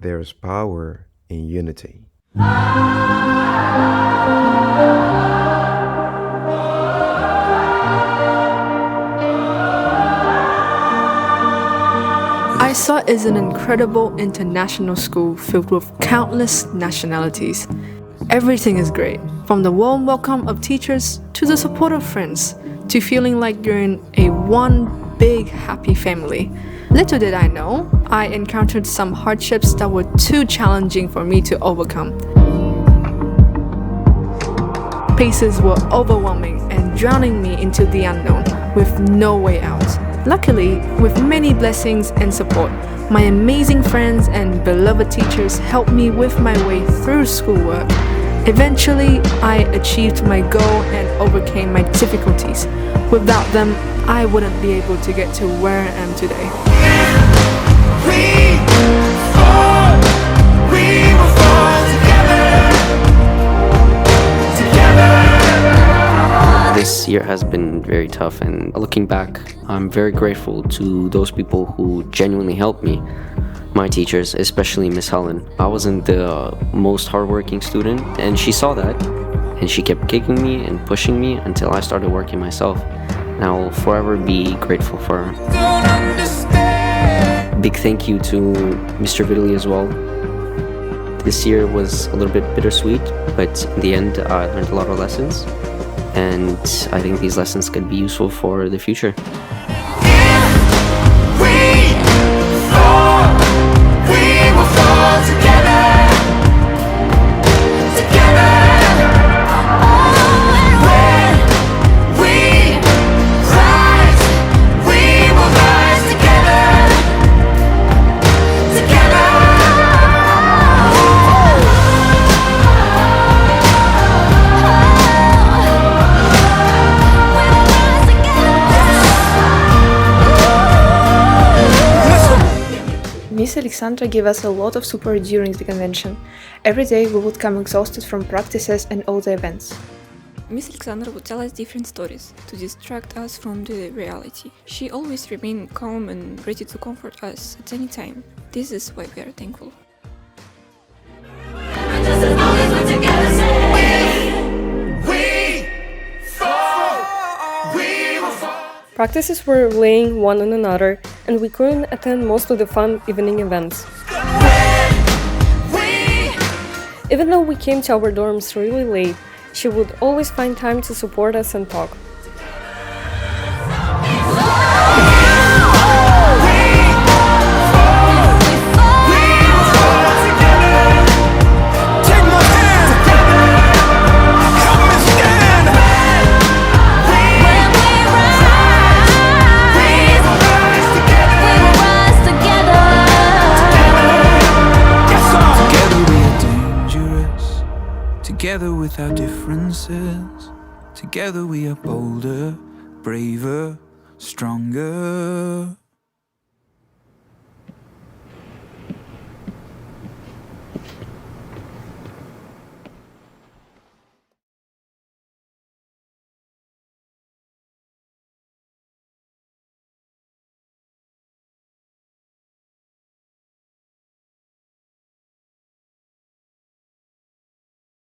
there's power in unity. ISA is an incredible international school filled with countless nationalities. Everything is great, from the warm welcome of teachers to the support of friends, to feeling like you're in a one big happy family. Little did I know, I encountered some hardships that were too challenging for me to overcome. Paces were overwhelming and drowning me into the unknown with no way out. Luckily, with many blessings and support, my amazing friends and beloved teachers helped me with my way through schoolwork. Eventually, I achieved my goal and overcame my difficulties. Without them, I wouldn't be able to get to where I am today. This year has been very tough, and looking back, I'm very grateful to those people who genuinely helped me. My teachers, especially Miss Helen. I wasn't the most hardworking student, and she saw that, and she kept kicking me and pushing me until I started working myself. And I will forever be grateful for her. Big thank you to Mr. Vidali as well. This year was a little bit bittersweet, but in the end, I learned a lot of lessons. And I think these lessons could be useful for the future. Miss Alexandra gave us a lot of support during the convention. Every day we would come exhausted from practices and all the events. Miss Alexandra would tell us different stories to distract us from the reality. She always remained calm and ready to comfort us at any time. This is why we are thankful. Practices were laying one on another, and we couldn't attend most of the fun evening events. Even though we came to our dorms really late, she would always find time to support us and talk. Together with our differences, together we are bolder, braver, stronger.